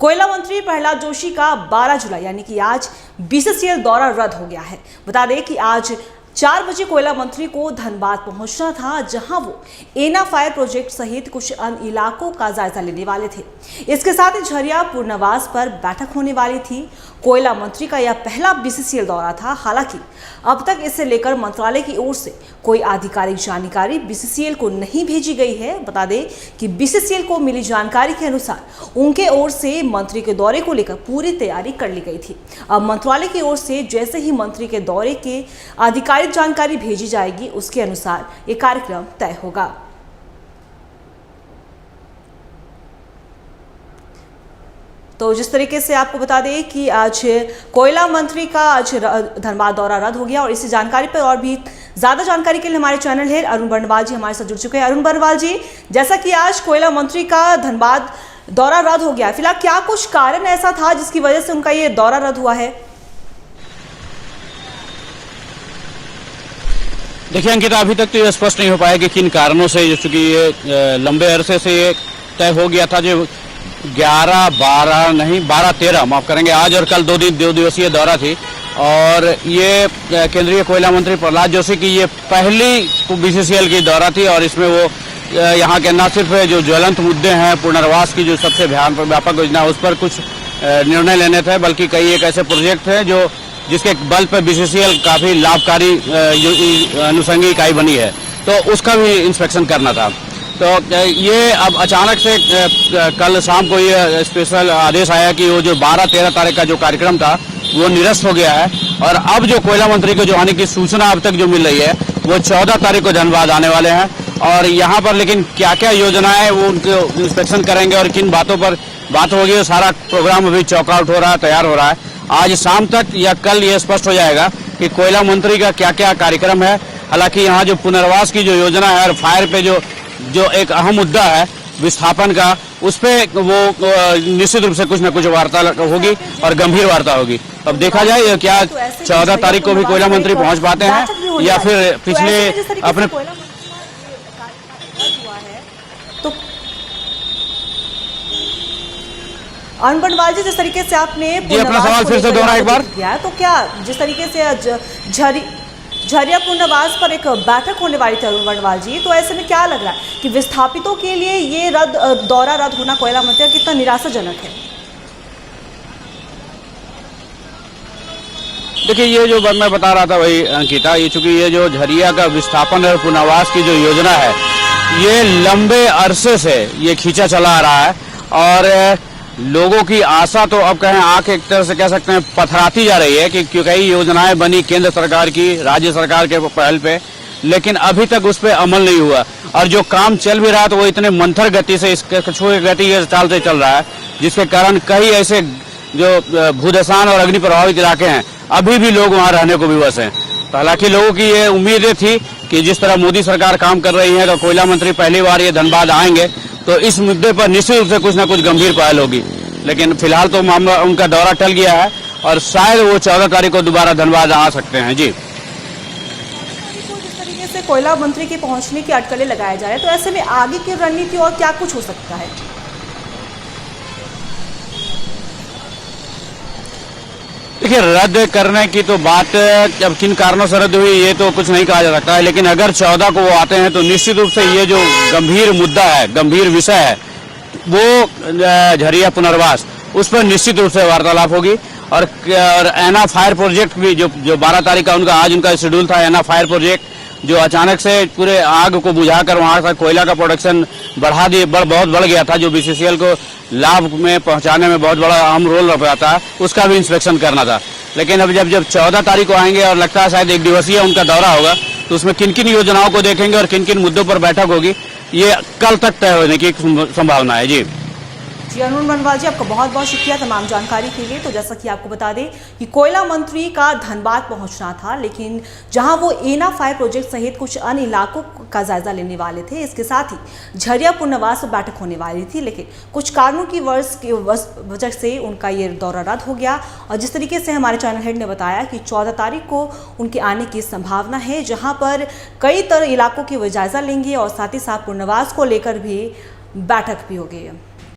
कोयला मंत्री प्रहलाद जोशी का 12 जुलाई यानी कि आज बीसीसीएल दौरा रद्द हो गया है। बता दें कि आज 4 बजे कोयला मंत्री को धनबाद पहुंचना था, जहां वो एना फायर प्रोजेक्ट सहित कुछ अन्य इलाकों का जायजा लेने वाले थे। इसके साथ ही झरिया पुरनवास पर बैठक होने वाली थी। कोयला मंत्री का यह पहला बीसीसीएल दौरा था। हालांकि अब तक इसे लेकर मंत्रालय की ओर से कोई आधिकारिक जानकारी बीसीसीएल को नहीं भेजी गई है। बता दें कि बीसीसीएल को मिली जानकारी के अनुसार उनके ओर से मंत्री के दौरे को लेकर पूरी तैयारी कर ली गई थी। अब मंत्रालय की ओर से जैसे ही मंत्री के दौरे के आधिकारिक जानकारी भेजी जाएगी, उसके अनुसार ये कार्यक्रम तय होगा। तो जिस तरीके से आपको बता दें कि आज कोयला मंत्री का आज धनबाद दौरा रद्द हो गया, और इसी जानकारी पर और भी ज्यादा जानकारी के लिए हमारे चैनल हेड अरुण बर्नवाल जी हमारे साथ जुड़ चुके हैं। अरुण बर्नवाल जी, जैसा कि आज कोयला मंत्री का धनबाद दौरा रद्द हो गया, फिलहाल क्या कुछ कारण ऐसा था जिसकी वजह से उनका ये दौरा रद्द हुआ है? देखिए अंकिता, अभी तक तो ये स्पष्ट नहीं हो पाया कि किन कारणों से, जैसे कि ये लंबे अरसे से ये तय हो गया था। जो 12-13 माफ करेंगे, आज और कल 2 दिवसीय दौरा थी, और ये केंद्रीय कोयला मंत्री प्रहलाद जोशी की ये पहली बीसीसीएल की दौरा थी। और इसमें वो यहाँ के न सिर्फ जो ज्वलंत मुद्दे हैं, पुनर्वास की जो सबसे व्यापक योजना है, उस पर कुछ निर्णय लेने थे, बल्कि कई एक ऐसे प्रोजेक्ट थे जिसके बल पर बीसीसीएल काफी लाभकारी अनुषंगी इकाई बनी है, तो उसका भी इंस्पेक्शन करना था। तो ये अब अचानक से कल शाम को ये स्पेशल आदेश आया कि वो जो 12-13 तारीख का जो कार्यक्रम था वो निरस्त हो गया है, और अब जो कोयला मंत्री को जो आने की सूचना अब तक जो मिल रही है वो 14 तारीख को धनबाद आने वाले हैं। और यहाँ पर लेकिन क्या क्या योजनाएं वो उनको इंस्पेक्शन करेंगे और किन बातों पर बात होगी, वो सारा प्रोग्राम अभी चौकआउट हो रहा है, तैयार हो रहा है। आज शाम तक या कल ये स्पष्ट हो जाएगा कि कोयला मंत्री का क्या क्या कार्यक्रम है। हालांकि यहाँ जो पुनर्वास की जो योजना है और फायर पे जो एक अहम मुद्दा है विस्थापन का, उस पे वो निश्चित रूप से कुछ न कुछ वार्ता होगी और गंभीर वार्ता होगी। अब देखा जाए क्या 14 तारीख को भी कोयला मंत्री पहुंच पाते हैं या फिर पिछले अपने अरुण बर्नवाल जी, जिस तरीके से आपने अपना सवाल फिर से दोहरा एक बार किया, तो क्या जिस तरीके से झरिया पुनर्वास पर एक बैठक होने वाली थी अरुण बर्नवाल जी, तो ऐसे में क्या लग रहा है कि विस्थापितों के लिए ये दौरा रद्द होना कोयला मंत्री कितना निराशाजनक है? देखिए, ये जो मैं बता रहा था वही अंकिता, ये चूंकि ये जो झरिया का विस्थापन और पुनर्वास की जो योजना है, ये लंबे अरसे से ये खींचा चला आ रहा है, और लोगों की आशा तो अब कहें आंख एक तरह से कह सकते हैं पथराती जा रही है कि कई योजनाएं बनी केंद्र सरकार की, राज्य सरकार के पहल पे, लेकिन अभी तक उस पर अमल नहीं हुआ। और जो काम चल भी रहा है तो वो इतने मंथर गति से, इस कछुए गति के चाल से चल रहा है, जिसके कारण कई ऐसे जो भूदशान और अग्नि प्रभावित इलाके हैं, अभी भी लोग वहाँ रहने को विवश हैं। तो हालांकि लोगों की ये उम्मीदें थी कि जिस तरह मोदी सरकार काम कर रही है, तो कोयला मंत्री पहली बार ये धनबाद आएंगे तो इस मुद्दे पर निश्चित रूप से कुछ न कुछ गंभीर पहल होगी। लेकिन फिलहाल तो मामला उनका दौरा टल गया है, और शायद वो 14 तारीख को दोबारा धनबाद आ सकते हैं। जी, जिस तरीके से कोयला मंत्री के पहुंचने की अटकलें लगाए जा रहे हैं, तो ऐसे में आगे की रणनीति और क्या कुछ हो सकता है? देखिए, रद्द करने की तो बात अब किन कारणों से रद्द हुई ये तो कुछ नहीं कहा जा सकता है, लेकिन अगर 14 को वो आते हैं तो निश्चित रूप से ये जो गंभीर मुद्दा है, गंभीर विषय है, वो झरिया पुनर्वास, उस पर निश्चित रूप से वार्तालाप होगी। और एना फायर प्रोजेक्ट भी जो 12 तारीख का आज उनका शेड्यूल था, एना फायर प्रोजेक्ट जो अचानक से पूरे आग को बुझाकर वहां का कोयला का प्रोडक्शन बहुत बढ़ गया था, जो बीसीसीएल को लाभ में पहुंचाने में बहुत बड़ा अहम रोल निभाता है, उसका भी इंस्पेक्शन करना था। लेकिन अब जब 14 तारीख को आएंगे और लगता है शायद 1 दिवसीय उनका दौरा होगा, तो उसमें किन किन योजनाओं को देखेंगे और किन किन मुद्दों पर बैठक होगी, ये कल तक तय होने की संभावना है। जी, अरुण बर्नवाल जी, आपका बहुत बहुत शुक्रिया तमाम जानकारी के लिए। तो जैसा कि आपको बता दें कि कोयला मंत्री का धनबाद पहुंचना था, लेकिन जहां वो एना फायर प्रोजेक्ट सहित कुछ अन्य इलाकों का जायजा लेने वाले थे, इसके साथ ही झरिया पुनर्वास पर बैठक होने वाली थी, लेकिन कुछ कारणों की वजह से उनका ये दौरा रद्द हो गया। और जिस तरीके से हमारे चैनल हेड ने बताया कि 14 तारीख को उनके आने की संभावना है, जहाँ पर कई तरह इलाकों की वो जायजा लेंगे और साथ ही साथ पुनर्वास को लेकर भी बैठक भी होगी।